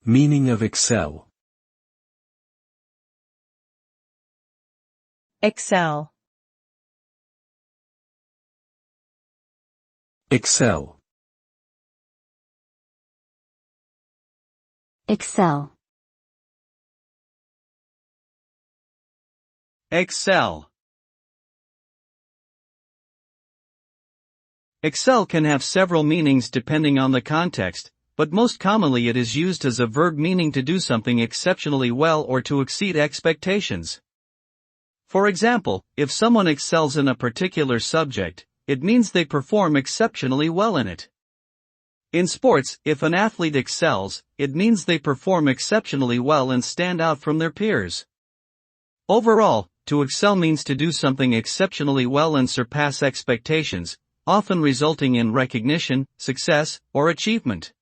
Meaning of excel. Excel. Excel. Excel. Excel. Excel can have several meanings depending on the context, but most commonly it is used as a verb meaning to do something exceptionally well or to exceed expectations. For example, if someone excels in a particular subject, it means they perform exceptionally well in it. In sports, if an athlete excels, it means they perform exceptionally well and stand out from their peers. Overall, to excel means to do something exceptionally well and surpass expectations, often resulting in recognition, success, or achievement.